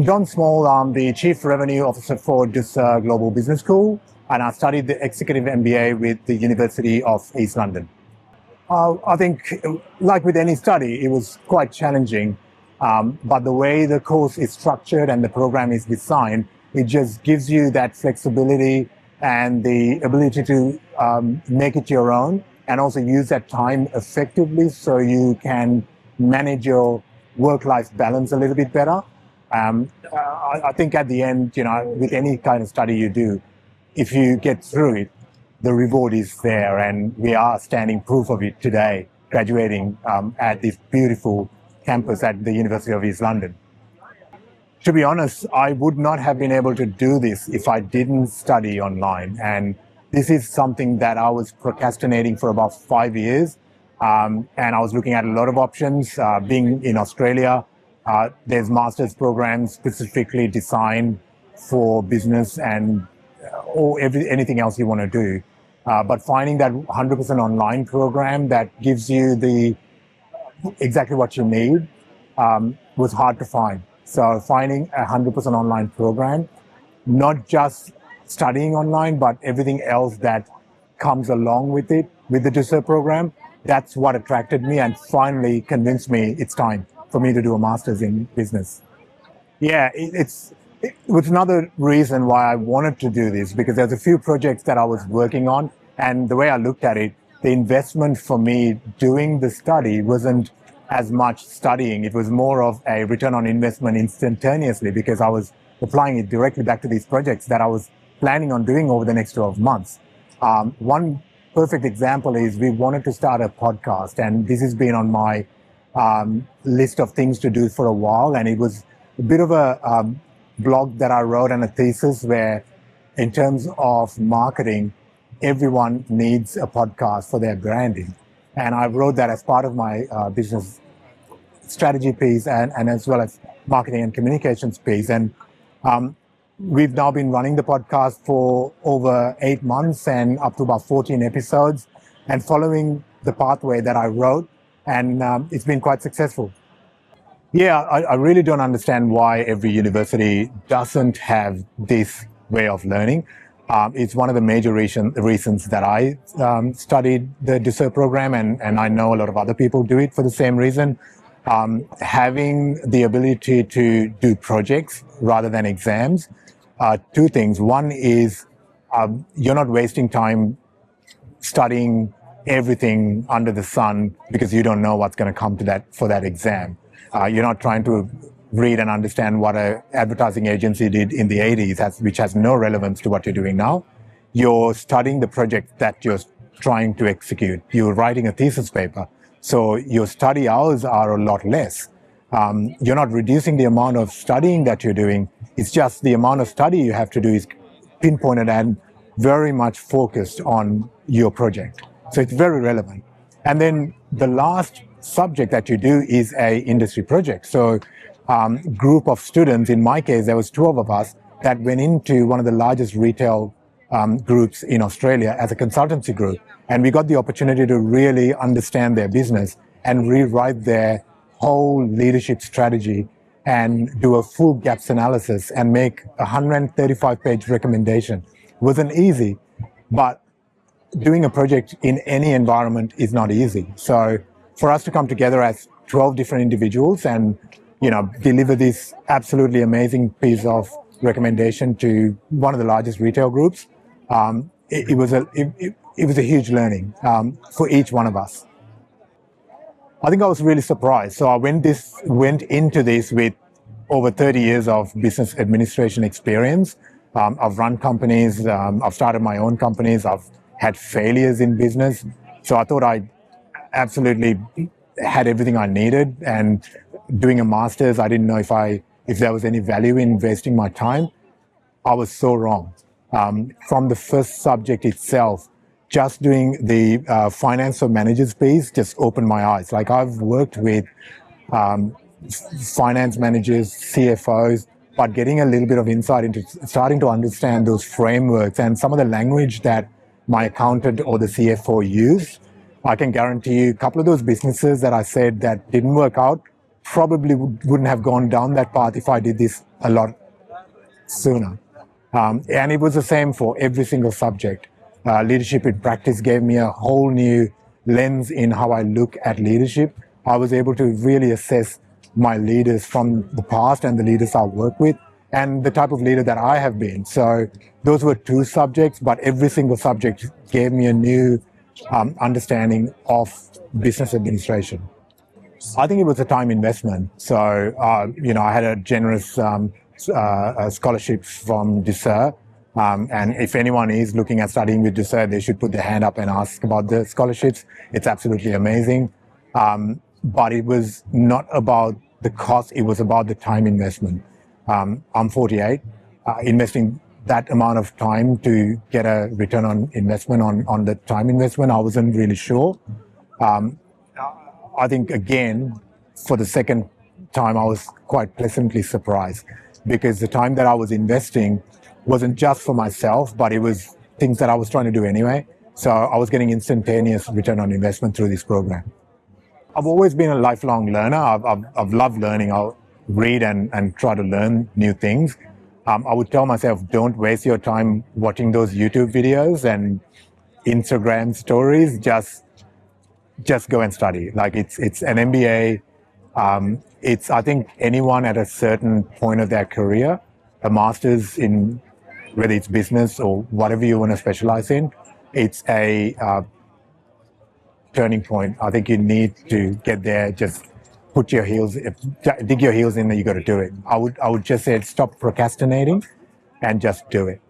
John Small, I'm the Chief Revenue Officer for Ducere Global Business School, and I studied the Executive MBA with the University of East London. I think, like with any study, it was quite challenging, but the way the course is structured and the program is designed, it just gives you that flexibility and the ability to make it your own and also use that time effectively so you can manage your work-life balance a little bit better. I think at the end, with any kind of study you do, if you get through it, the reward is there, and we are standing proof of it today, graduating at this beautiful campus at the University of East London. To be honest, I would not have been able to do this if I didn't study online, and this is something that I was procrastinating for about 5 years, and I was looking at a lot of options. Being in Australia, there's master's programs specifically designed for business and or anything else you want to do. But finding that 100% online program that gives you exactly what you need was hard to find. So finding a 100% online program, not just studying online, but everything else that comes along with it, with the Ducere program, that's what attracted me and finally convinced me it's time for me to do a master's in business. Yeah, it was another reason why I wanted to do this, because there's a few projects that I was working on, and the way I looked at it, the investment for me doing the study wasn't as much studying. It was more of a return on investment instantaneously, because I was applying it directly back to these projects that I was planning on doing over the next 12 months. One perfect example is we wanted to start a podcast, and this has been on my list of things to do for a while, and it was a bit of a blog that I wrote and a thesis where, in terms of marketing, everyone needs a podcast for their branding. And I wrote that as part of my business strategy piece and as well as marketing and communications piece. And we've now been running the podcast for over 8 months and up to about 14 episodes and following the pathway that I wrote. And it's been quite successful. Yeah, I really don't understand why every university doesn't have this way of learning. It's one of the major reasons that I studied the Ducere program, and I know a lot of other people do it for the same reason. Having the ability to do projects rather than exams, two things. One is you're not wasting time studying everything under the sun because you don't know what's going to come to for that exam. You're not trying to read and understand what an advertising agency did in the 80s, which has no relevance to what you're doing now. You're studying the project that you're trying to execute. You're writing a thesis paper. So your study hours are a lot less. You're not reducing the amount of studying that you're doing. It's just the amount of study you have to do is pinpointed and very much focused on your project. So it's very relevant. And then the last subject that you do is a industry project. So group of students, in my case, there was 12 of us that went into one of the largest retail groups in Australia as a consultancy group. And we got the opportunity to really understand their business and rewrite their whole leadership strategy and do a full gaps analysis and make a 135-page recommendation. It wasn't easy, but doing a project in any environment is not easy. So for us to come together as 12 different individuals and deliver this absolutely amazing piece of recommendation to one of the largest retail groups, it was a huge learning for each one of us. I think I was really surprised. So I went into this with over 30 years of business administration experience. I've run companies, I've started my own companies, I've had failures in business. So I thought I absolutely had everything I needed, and doing a master's, I didn't know if there was any value in wasting my time. I was so wrong. From the first subject itself, just doing the finance for managers piece just opened my eyes. Like, I've worked with finance managers, CFOs, but getting a little bit of insight into starting to understand those frameworks and some of the language that my accountant or the CFO used, I can guarantee you a couple of those businesses that I said that didn't work out probably wouldn't have gone down that path if I did this a lot sooner. And it was the same for every single subject. Leadership in practice gave me a whole new lens in how I look at leadership. I was able to really assess my leaders from the past and the leaders I work with and the type of leader that I have been. So those were two subjects, but every single subject gave me a new understanding of business administration. I think it was a time investment. So, I had a generous scholarship from Ducere. And if anyone is looking at studying with Ducere, they should put their hand up and ask about the scholarships. It's absolutely amazing. But it was not about the cost, it was about the time investment. I'm 48. Investing that amount of time to get a return on investment on the time investment, I wasn't really sure. I think, again, for the second time, I was quite pleasantly surprised because the time that I was investing wasn't just for myself, but it was things that I was trying to do anyway. So I was getting instantaneous return on investment through this program. I've always been a lifelong learner. I've loved learning. I'll read and try to learn new things. I would tell myself, don't waste your time watching those YouTube videos and Instagram stories. Just go and study. Like it's an MBA. I think anyone at a certain point of their career, a master's in whether it's business or whatever you want to specialize in, it's a turning point. I think you need to get there. Just dig your heels in, and you got to do it. I would just say stop procrastinating and just do it.